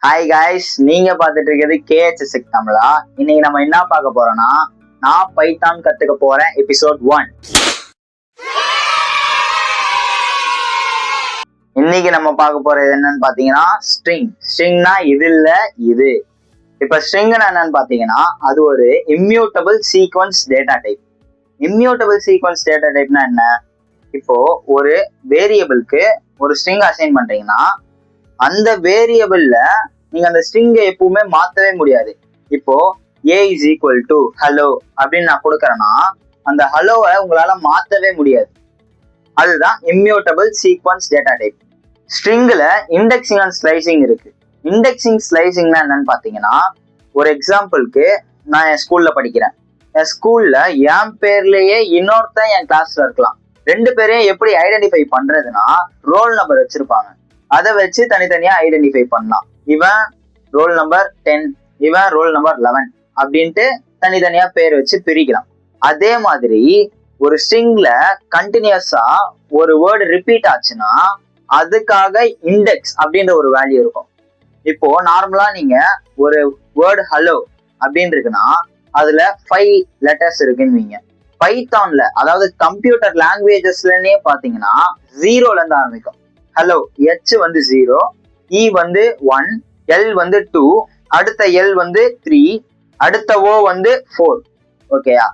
Hi guys, நீங்க பார்த்துட்டு இருக்கிறது KHS தமிழா. இன்னைக்கு நம்ம என்ன பார்க்க போறோம்னா, நான் பைத்தான் கத்துக்க போறேன் எபிசோட் 1. இன்னைக்கு நம்ம பார்க்க போறது என்னன்னு பாத்தீங்கன்னா ஸ்ட்ரிங்னா இது இல்ல இது. இப்ப ஸ்ட்ரிங்னா என்னன்னு பாத்தீங்கன்னா அது ஒரு immutable sequence data type. Immutable sequence data டைப்னா என்ன? இப்போ ஒரு வேரியபிளுக்கு ஒரு ஸ்ட்ரிங் அசைன் பண்றீங்கன்னா அந்த வேரியபிள்ல நீங்க அந்த ஸ்ட்ரிங்கை எப்பவுமே மாத்தவே முடியாது. இப்போ a is equal to hello அப்படின்னு நான் கொடுக்கறேன்னா அந்த ஹலோவை உங்களால மாத்தவே முடியாது. அதுதான் இம்யூட்டபிள் சீக்வன்ஸ் டேட்டா டைப். ஸ்ட்ரிங்ல இண்டெக்ஸிங் அண்ட் ஸ்லைசிங் இருக்கு. இண்டெக்ஸிங் ஸ்லைசிங்னா என்னன்னு பாத்தீங்கன்னா, ஒரு எக்ஸாம்பிளுக்கு நான் என் ஸ்கூல்ல படிக்கிறேன். என் ஸ்கூல்ல என் பேர்லயே இன்னொருத்தன் என் கிளாஸ்ல இருக்கலாம். ரெண்டு பேரையும் எப்படி ஐடென்டிஃபை பண்றதுன்னா, ரோல் நம்பர் வச்சிருப்பாங்க. அதை வச்சு தனித்தனியா ஐடென்டிஃபை பண்ணலாம். இவன் ரோல் நம்பர் 10, இவன் ரோல் நம்பர் 11 அப்படின்ட்டு தனித்தனியா பேர் வச்சு பிரிக்கலாம். அதே மாதிரி ஒரு ஸ்ட்ரிங்ல கண்டினியூஸா ஒரு வேர்டு ரிப்பீட் ஆச்சுன்னா அதுக்காக இண்டெக்ஸ் அப்படின்ற ஒரு வேல்யூ இருக்கும். இப்போ நார்மலா நீங்க ஒரு வேர்டு ஹலோ அப்படின்னு இருக்குன்னா அதுல 5 லெட்டர்ஸ் இருக்குன்னு பைத்தான்ல, அதாவது கம்ப்யூட்டர் லாங்குவேஜஸ்லன்னே பாத்தீங்கன்னா 0ல இருந்து ஆரம்பிக்கும். ஹலோ H வந்து 0, E வந்து 1, L வந்து 2, அடுத்த L வந்து 3, அடுத்த O வந்து 4. ஓகேயா?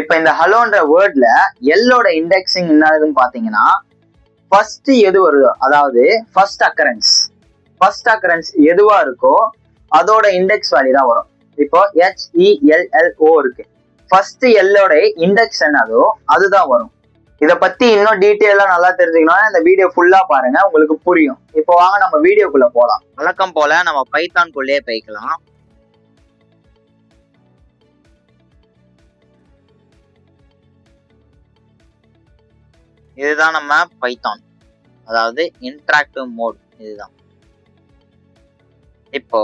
இப்ப இந்த ஹலோன்ற வேர்ட்ல எல்லோட இண்டெக்ஸிங் என்னதுன்னு பாத்தீங்கன்னா ஃபர்ஸ்ட் எது வருதோ, அதாவது ஃபர்ஸ்ட் அக்கரன்ஸ் எதுவா இருக்கோ அதோட இண்டெக்ஸ் வேல்யூ தான் வரும். இப்போ HELLO இருக்கு. ஃபர்ஸ்ட் எல்லோட இண்டெக்ஸ் என்னதோ அதுதான் வரும். இத பத்தி இன்னும் டீட்டெயிலா நல்லா தெரிஞ்சுக்கணும்னா இந்த வீடியோ ஃபுல்லா பாருங்க, உங்களுக்கு புரியும். இப்போ வாங்க நம்ம வீடியோக்குள்ள போலாம். வழக்கம் போல நம்ம பைத்தான்குள்ளே போய்க்கலாம். இதுதான் நம்ம பைத்தான், அதாவது இன்டராக்டிவ் மோட். இதுதான். இப்போ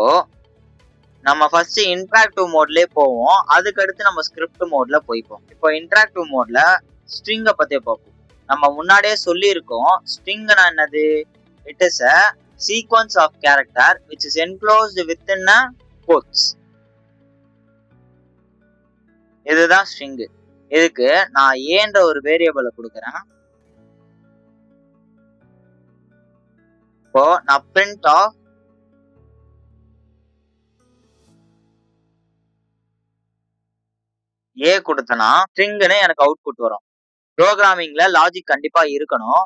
நம்ம ஃபர்ஸ்ட் இன்டராக்டிவ் மோட்லயே போவோம், அதுக்கு அடுத்து நம்ம ஸ்கிரிப்ட் மோட்ல போய்ப்போம். இப்போ இன்டராக்டிவ் மோட்ல ஸ்ட்ரிங்கை பத்தி பார்ப்போம். நம்ம முன்னாடியே சொல்லியிருக்கோம், ஸ்ட்ரிங்னா என்னது? It is a sequence of character which is enclosed within a quotes. இதுதான் ஸ்ட்ரிங். இதுக்கு நான் ஏன்ற ஒரு வேரியபிளை கொடுக்கறேன். இப்போ நான் print of a கொடுத்தனா ஸ்ட்ரிங்னு எனக்கு அவுட்புட் வரும். ப்ரோக்ராமிங்ல லாஜிக் கண்டிப்பா இருக்கணும்.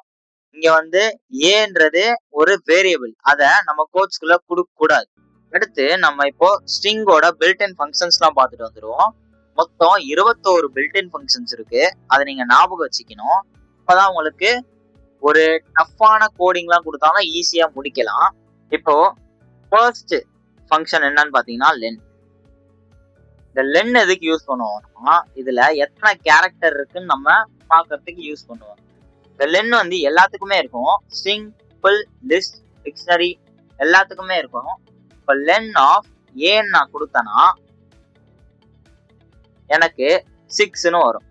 இங்க வந்து ஏன்றது ஒரு வேரியபிள், அதை நம்ம கோட்ஸ்குள்ள கொடுக்க கூடாது. அடுத்து நம்ம இப்போ ஸ்ட்ரிங்கோட பில்ட்இன் ஃபங்க்ஷன்ஸ் எல்லாம் பார்த்துட்டு வந்துருவோம். மொத்தம் 21 பில்ட்இன் ஃபங்க்ஷன்ஸ் இருக்கு. அதை நீங்க ஞாபகம் வச்சுக்கணும். அப்பதான் உங்களுக்கு ஒரு டஃப்பான கோடிங்லாம் கொடுத்தாலும் ஈஸியா முடிக்கலாம். இப்போ ஃபர்ஸ்ட் ஃபங்க்ஷன் என்னன்னு பாத்தீங்கன்னா லென். இந்த லென் எதுக்கு யூஸ் பண்ணுவோம்னா, இதுல எத்தனை கேரக்டர் இருக்குன்னு நம்ம பார்க்கறதுக்கு யூஸ் பண்ணுவோம். இந்த லென் வந்து எல்லாத்துக்குமே இருக்கும். ஸ்ட்ரிங், ஃபுல், லிஸ்ட், டிக்ஷனரி எல்லாத்துக்குமே இருக்கும். இப்போ லென் ஆஃப் ஏன்னு நான் கொடுத்தேன்னா எனக்கு 6ன்னு வரும்.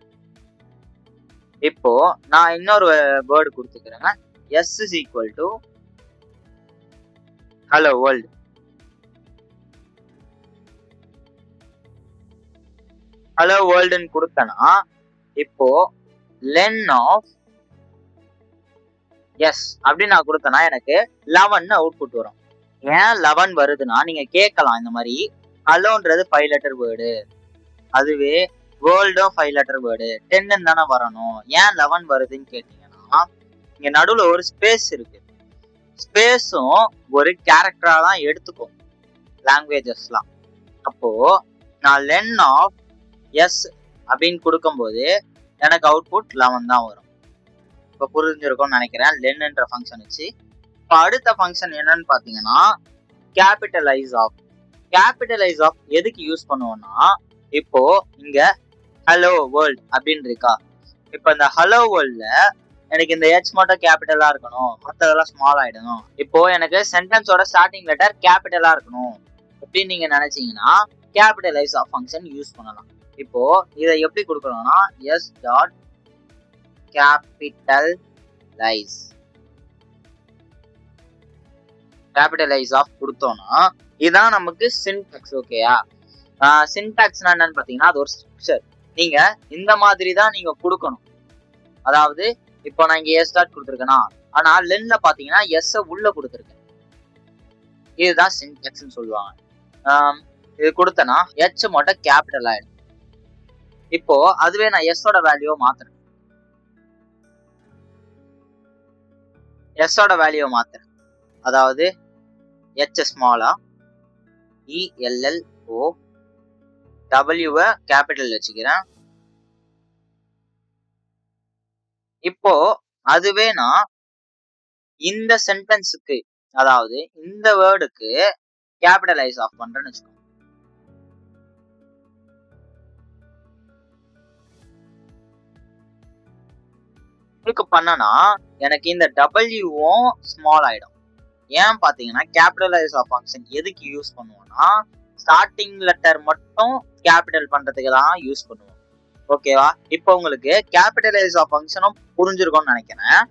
இப்போ நான் இன்னொரு வேர்டு கொடுத்துக்கிறேன். S is equal to hello world. Hello வேர்ல்டுன்னு கொடுத்தனா இப்போ லென் ஆஃப் எஸ் அப்படின்னு நான் கொடுத்தனா எனக்கு 11 அவுட்புட் வரும். ஏன் 11 வருதுன்னா நீங்க கேட்கலாம், இந்த மாதிரி ஹலோன்றது 5 லெட்டர் வேர்டு, அதுவே வேர்ல்டும் 5 லெட்டர் வேர்டு, 10 தானே வரணும், ஏன் 11 வருதுன்னு கேட்டீங்கன்னா இங்க நடுவுல ஒரு ஸ்பேஸ் இருக்கு. ஸ்பேஸும் ஒரு கேரக்டரா தான் எடுத்துக்கும் லாங்குவேஜஸ்லாம். அப்போ நான் லென் ஆஃப் எஸ் அப்படின்னு கொடுக்கும்போது எனக்கு அவுட்புட் 11 தான் வரும். இப்போ புரிஞ்சிருக்கும்னு நினைக்கிறேன் லென்ன்ற ஃபங்க்ஷன் வச்சு. இப்போ அடுத்த ஃபங்க்ஷன் என்னன்னு பார்த்தீங்கன்னா கேபிட்டலைஸ் ஆஃப் எதுக்கு யூஸ் பண்ணுவோம்னா, இப்போ இங்க ஹலோ வேர்ல்ட் அப்படின்னு இருக்கா. இப்போ இந்த ஹலோ வேர்ல்ட்ல எனக்கு இந்த H மட்டும் கேபிட்டலா இருக்கணும், மற்றதெல்லாம் ஸ்மால் ஆயிடணும். இப்போ எனக்கு சென்டென்ஸோட ஸ்டார்டிங் லெட்டர் கேபிட்டலா இருக்கணும் அப்படின்னு நீங்க நினைச்சீங்கன்னா கேபிட்டலைஸ் ஆஃப் ஃபங்க்ஷன் யூஸ் பண்ணலாம். இப்போ இதை எப்படி கொடுக்கணும்னா s dot capitalize. Capitalize of கொடுத்தோம்னா இதுதான் நமக்கு சின்டாக்ஸ். ஓகேயா? சின்டாக்ஸ்னா என்னன்னு பாத்தீங்கன்னா அது ஒரு ஸ்ட்ரக்சர். நீங்க இந்த மாதிரி தான் நீங்க கொடுக்கணும். அதாவது இப்போ நான் இங்க எஸ் டாட் கொடுத்துருக்கேன்னா, ஆனா லென்ல பாத்தீங்கன்னா எஸ் உள்ள கொடுத்துருக்கேன். இதுதான் சின்டாக்ஸ்ன்னு சொல்லுவாங்க. இது கொடுத்தனா எச் மட்டும் கேபிட்டல் ஆயிடும். இப்போ அதுவே நான் எஸ்ஸோட வேல்யூவை மாத்துறேன். எஸ்ஸோட வேல்யூவை மாத்துறேன். அதாவது எச் ஸ்மாலா, ELLO, டபிள்யூவை கேபிட்டல் வச்சுக்கிறேன். இப்போ அதுவே நான் இந்த சென்டென்ஸுக்கு, அதாவது இந்த வேர்டுக்கு கேபிட்டலைஸ் ஆஃப் பண்றேன்னு வச்சுக்கோங்க. இதுக்கு பண்ணனா எனக்கு இந்த டபிள்யூவும் ஸ்மால் ஆயிடும். ஏன் பாத்தீங்கன்னா கேபிட்டலைஸ் ஆஃப் ஃபங்க்ஷன் எதுக்கு யூஸ் பண்ணுவோம்னா ஸ்டார்டிங் லெட்டர் மட்டும் கேபிட்டல் பண்றதுக்கு தான் யூஸ் பண்ணுவோம். ஓகேவா? இப்போ உங்களுக்கு கேபிட்டலைஸ் ஆஃப் ஃபங்க்ஷனும் புரிஞ்சிருக்கும்னு நினைக்கிறேன்.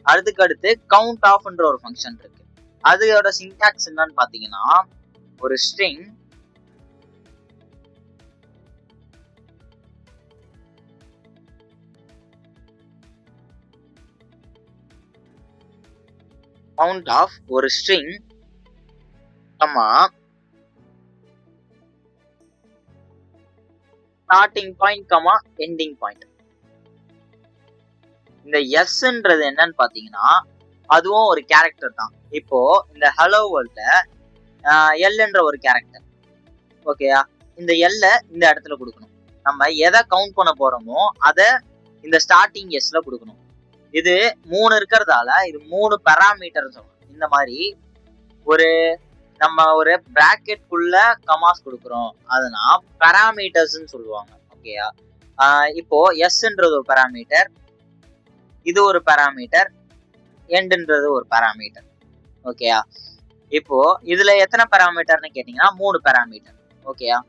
அடுத்து கவுண்ட் ஆஃப்ன்ற ஒரு ஃபங்க்ஷன் இருக்கு. அதோட சின்டாக்ஸ் என்னன்னு பாத்தீங்கன்னா ஒரு ஸ்ட்ரிங் கவுண்ட் ஆஃப் ஒரு string comma starting point comma ending point. இந்த எஸ்ன்றது என்னன்னு பாத்தீங்கன்னா அதுவும் ஒரு கேரக்டர் தான். இப்போ இந்த ஹலோ வேர்ல்ட்ல எல்ன்ற ஒரு கேரக்டர். ஓகேயா? இந்த எல்ல இந்த இடத்துல கொடுக்கணும். நம்ம எதை கவுண்ட் பண்ண போறோமோ அதை இந்த ஸ்டார்டிங் எஸ்ல கொடுக்கணும். இது 3 இருக்கிறதால இது 3 பேராமீட்டர் சொல்லணும். இந்த மாதிரி நம்ம ஒரு பிராக்கெட்குள்ள கமாஸ் கொடுக்குறோம், அதனால பேராமீட்டர்ஸ் சொல்லுவாங்க. ஓகேயா? இப்போ எஸ்ன்றது ஒரு பேராமீட்டர், இது ஒரு பேராமீட்டர், எண்ட்ன்றது ஒரு பேராமீட்டர். ஓகேயா? இப்போ இதுல எத்தனை பேராமீட்டர்னு கேட்டீங்கன்னா 3 பேராமீட்டர். ஓகேயா?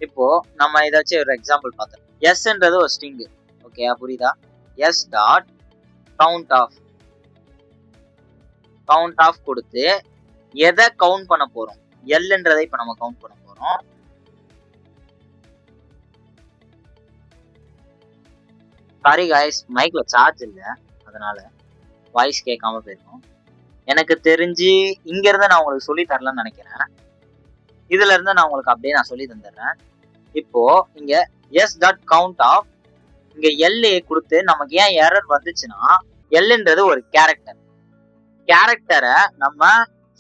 இப்போ நம்ம இதை வச்சு ஒரு எக்ஸாம்பிள் பார்த்தோம். எஸ்ன்றது ஒரு ஸ்ட்ரிங். ஓகேயா? புரியுதா? எஸ் டாட் கவுண்ட் ஆஃப் கொடுத்து எதை கவுண்ட் பண்ண போறோம், எல்ன்றதை இப்ப நம்ம கவுண்ட் பண்ண போறோம். சாரி गाइस, மைக்ல சார்ஜ் இல்ல, அதனால வாய்ஸ் கேட்காம போயிருக்கும். எனக்கு தெரிஞ்சு இங்க இருந்து நான் உங்களுக்கு சொல்லி தரலன்னு நினைக்கிறேன். இதுல இருந்து நான் உங்களுக்கு அப்படியே நான் சொல்லி தந்துடுறேன். இப்போ இங்க எஸ் டாட் கவுண்ட் ஆஃப் இங்க எல்ஏ கொடுத்து நமக்கு ஏன் எரர் வந்துச்சுன்னா எல்ன்றது ஒரு கேரக்டரை நம்ம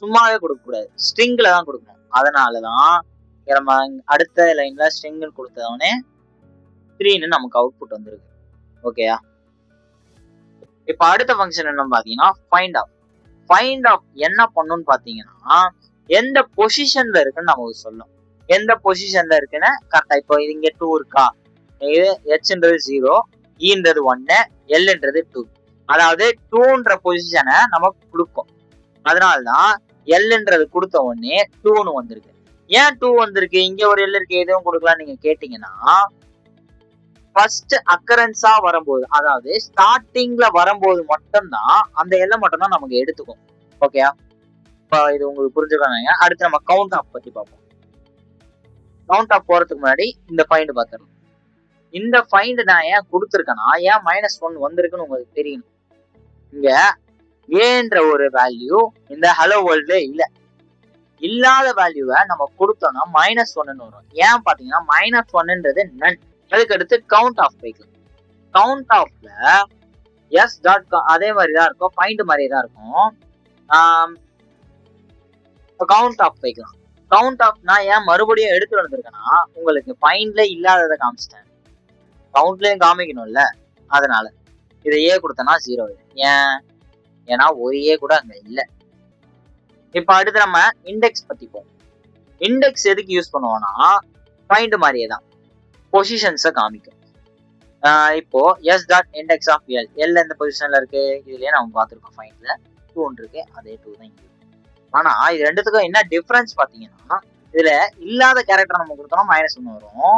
சும்மாவே கொடுக்க கூடாது, ஸ்ட்ரிங்ல தான் கொடுக்கணும். அதனாலதான் நம்ம அடுத்த லைன்ல ஸ்ட்ரிங் கொடுத்தவொடனே 3ன்னு நமக்கு அவுட்புட் வந்துருக்கு. ஓகேயா? இப்ப அடுத்த ஃபங்க்ஷன் என்ன பாத்தீங்கன்னா ஃபைண்ட் ஆஃப் என்ன பண்ணுன்னு பாத்தீங்கன்னா எந்த பொசிஷன்ல இருக்குன்னு நமக்கு சொல்லும். எந்த பொசிஷன்ல இருக்குன்னு கரெக்டா. இப்போ இங்க 2 இருக்கா, இது ஹெச்ன்றது 0, ஈன்றது 1, எல்ன்றது 2. அதாவது 2ன்ற பொசிஷனை நமக்கு கொடுக்கும். அதனால்தான் எல்ன்றது கொடுத்த உடனே 2ன்னு வந்திருக்கு. ஏன் 2 வந்திருக்கு, இங்க ஒரு எல் இருக்கு எதுவும் கொடுக்கலாம் நீங்க கேட்டீங்கன்னா ஃபர்ஸ்ட் அக்கரன்ஸா வரும்போது, அதாவது ஸ்டார்டிங்ல வரும்போது மட்டும்தான் அந்த எல்லை மட்டும்தான் நமக்கு எடுத்துக்கும். ஓகேயா? இப்போ இது உங்களுக்கு புரிஞ்சுக்கணும். அடுத்து நம்ம கவுண்ட் ஆஃப் பத்தி பார்ப்போம். கவுண்ட் ஆஃப் போறதுக்கு முன்னாடி இந்த ஃபைண்ட் பார்த்துடணும். இந்த ஃபைண்ட் நான் ஏன் கொடுத்துருக்கேன்னா ஏன் -1 வந்திருக்குன்னு உங்களுக்கு தெரியணும். இங்க ஏன்ற ஒரு வேல்யூ இந்த ஹலோ வேர்ல்ட்ல இல்லாத வேல்யூவை நம்ம கொடுத்தோம்னா -1ன்னு வரும். ஏன் பாத்தீங்கன்னா -1ன்றது நன். அதுக்கு அடுத்து கவுண்ட் ஆஃப் வைக்கலாம். கவுண்ட் ஆஃப்ல எஸ் டாட் அதே மாதிரி தான் இருக்கும், ஃபைண்ட் மாதிரியே தான் இருக்கும். கவுண்ட் ஆஃப் வைக்கலாம். கவுண்ட் ஆஃப் நான் ஏன் மறுபடியும் எடுத்து வந்திருக்கேன்னா உங்களுக்கு ஃபைண்ட்ல இல்லாததை காமிச்சிட்டேன், கவுண்ட்லயும் காமிக்கணும்ல, அதனால இதை ஏ கொடுத்தனா 0. ஏன்னா ஒரு ஏ கூட அங்க இல்லை. இப்ப அடுத்து நம்ம இண்டெக்ஸ் பத்தி போவோம். இண்டெக்ஸ் எதுக்கு யூஸ் பண்ணுவோம்னா ஃபைண்ட் மாதிரியே தான் பொசிஷன்ஸை காமிக்கும். இப்போ s dot index of l எந்த பொசிஷன்ல இருக்கு இதுலயே நம்ம பார்த்துருக்கோம். ஃபைண்ட்ல 2 இருக்கு, அதே 2 தான் இங்க. ஆனா இது ரெண்டுத்துக்கும் என்ன டிஃபரன்ஸ் பாத்தீங்கன்னா இதுல இல்லாத கேரக்டர் நம்ம கொடுத்தோம்னா -1 வரும்,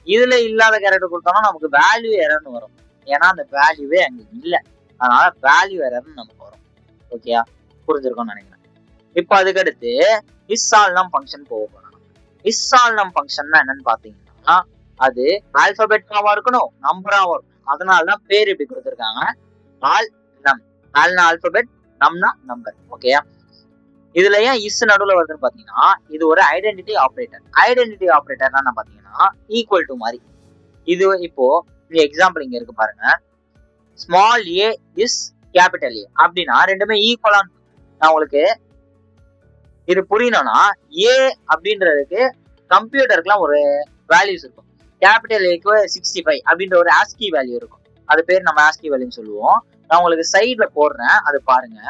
இதுல இல்லாத கேரக்டர் கொடுத்தோம்னா நமக்கு வேல்யூ எரர்னு வரும். ஏன்னா அந்த வேல்யூவே அங்க இல்லை, அதனால வேல்யூ எரர்னு நமக்கு வரும். ஓகேயா? புரிஞ்சிருக்கும்னு நினைக்கிறேன். இப்போ அதுக்கடுத்து இஸ்ஸால்னம் ஃபங்க்ஷன் போக போறோம். இஸ்ஸால்னம் ஃபங்க்ஷன்னா என்னன்னு பாத்தீங்கன்னா அது ஆல்பபெட்டாவா இருக்கணும், நம்பராவா இருக்கணும். அதனாலதான் பேர் இப்படி கொடுத்துருக்காங்க. ஆல் நம், ஆல்னா ஆல்பபெட், நம்னா நம்பர். ஓகேயா? இதுல ஏன் இஸ் நடுவுல வருதுன்னு பாத்தீங்கன்னா இது ஒரு ஐடென்டிட்டி ஆப்ரேட்டர். ஐடென்டிட்டி ஆப்ரேட்டர்னா பாத்தீங்கன்னா ஈக்குவல் டு மாதிரி. இது இப்போ இந்த எக்ஸாம்பிள் இங்க இருக்கு பாருங்க. Small A is capital A அப்படின்னா ரெண்டுமே ஈக்குவலா. நான் உங்களுக்கு இது புரியணும்னா ஏ அப்படின்றதுக்கு கம்ப்யூட்டருக்குலாம் ஒரு வேல்யூஸ் இருக்கும். கேபிட்டல் ஏக்கு 65 அப்படின்ற ஒரு ஆஸ்கி வேல்யூ இருக்கும். அது பேர் நம்ம ஆஸ்கி வேல்யூன்னு சொல்லுவோம். நான் உங்களுக்கு சைட்ல போடுறேன், அது பாருங்க.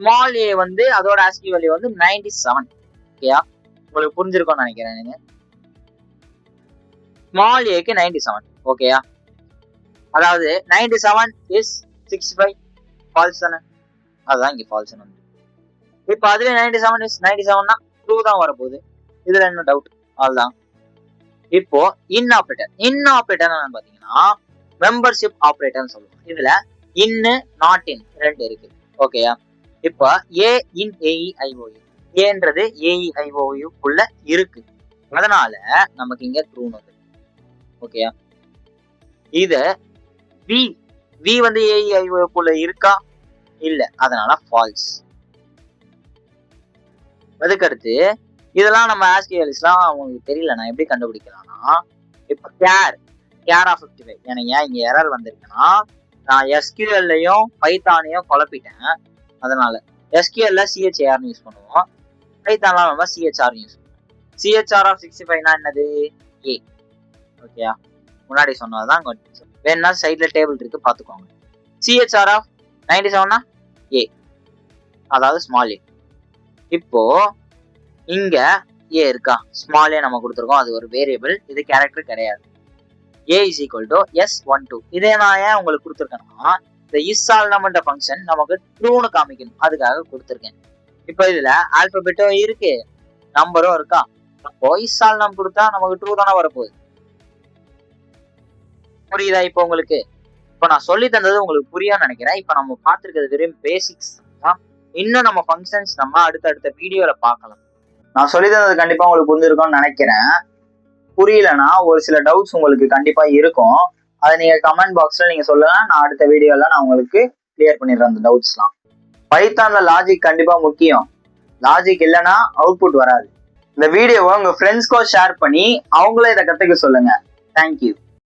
ஸ்மால் ஏ வந்து அதோட ஆஸ்கி வேல்யூ வந்து 97. ஓகேயா? உங்களுக்கு புரிஞ்சிருக்கும்னு நினைக்கிறேன். நீங்க ஸ்மால் ஏக்கு 97. ஓகேயா? அதாவது 97 இஸ் 65 ஃபால்ஸ் தானே? அதுதான் இங்க ஃபால்ஸ் வந்து. இப்போ அதுல 97 இஸ் 97னா ட்ரூ தான் வரப்போகுது. இதுல என்ன டவுட்? அதுதான். இப்போ இன் ஆப்ரேட்டர். இன் ஆப்ரேட்டர் என்னன்னு பாத்தீங்கன்னா மெம்பர்ஷிப் ஆப்ரேட்டர்னு சொல்லுவோம். இதுல இன்னு நாட் இன் ரெண்டு இருக்கு. ஓகேயா? இப்போ ஏ இன் ஏஇஐஓயு, ஏன்றது ஏஇஐஓயுக்குள்ள இருக்கு. அதனால நமக்கு இங்க ட்ரூன்னு வந்து. ஓகேயா? இது வி, வி வந்து ஏஇஐஓக்குள்ள இருக்கா? இல்ல, அதனால ஃபால்ஸ். அதுக்கடுத்து இதெல்லாம் நம்ம ஆஸ்கி வேல்யூஸ்லாம் உங்களுக்கு தெரியல, நான் எப்படி கண்டுபிடிக்கலாம்னா இப்போ கேர் ஆஃப் 55. எனக்கு ஏன் இங்க எரர் வந்திருக்குன்னா நான் எஸ்கியூஎல்லையும் பைத்தானையும் குழப்பிட்டேன். அதனால எஸ்கியூஎல்ல சிஹெச்ஏஆர்னு யூஸ் பண்ணுவோம், பைத்தான்லாம் நம்ம சிஹெச்ஆர் யூஸ் பண்ணுவோம். சிஹெச்ஆர் ஆஃப் 65னா என்னது? ஏ. ஓகேயா? முன்னாடி சொன்னதுதான். வேணா சைட்ல டேபிள் இருக்கு, பாத்துக்கோங்க. சிஹெச்ஆர் ஆஃப் 97னா ஏ, அதாவது ஸ்மால் ஏ. இப்போ இங்க ஏ இருக்கா? ஸ்மால் ஏ நம்ம கொடுத்துருக்கோம், அது ஒரு வேரியபிள், இது கேரக்டர் கிடையாது. ஏ இஸ் ஈக்குவல் டு S12. இதே நான் ஏன் உங்களுக்கு கொடுத்துருக்கேன்னா இந்த இஸ்ஸால்னம்ன்ற ஃபங்க்ஷன் நமக்கு ட்ரூன்னு காமிக்கணும், அதுக்காக கொடுத்துருக்கேன். இப்போ இதுல ஆல்பபெட்டும் இருக்கு, நம்பரும் இருக்கா. அப்போ இஸ்ஸால்னம் கொடுத்தா நமக்கு ட்ரூ தானே வரப்போகுது. புரியுதா இப்போ உங்களுக்கு? இப்போ நான் சொல்லி தந்தது உங்களுக்கு புரியான்னு நினைக்கிறேன். இப்போ நம்ம பார்த்துருக்கிறது வெறும் பேசிக்ஸ் தான். இன்னும் நம்ம ஃபங்க்ஷன்ஸ் நம்ம அடுத்த வீடியோல பார்க்கலாம். நான் சொல்லி தந்தது கண்டிப்பா உங்களுக்கு புரிஞ்சிருக்கும்னு நினைக்கிறேன். புரியலன்னா ஒரு சில டவுட்ஸ் உங்களுக்கு கண்டிப்பா இருக்கும், அதை நீங்க கமெண்ட் பாக்ஸ்ல நீங்க சொல்லுங்க. நான் அடுத்த வீடியோல நான் உங்களுக்கு கிளியர் பண்ணிடுறேன் அந்த டவுட்ஸ்லாம். பைத்தான்ல லாஜிக் கண்டிப்பா முக்கியம். லாஜிக் இல்லைன்னா அவுட்புட் வராது. இந்த வீடியோவை உங்க ஃப்ரெண்ட்ஸ்க்கோ ஷேர் பண்ணி அவங்களே இதை கத்துக்க சொல்லுங்க. தேங்க்யூ.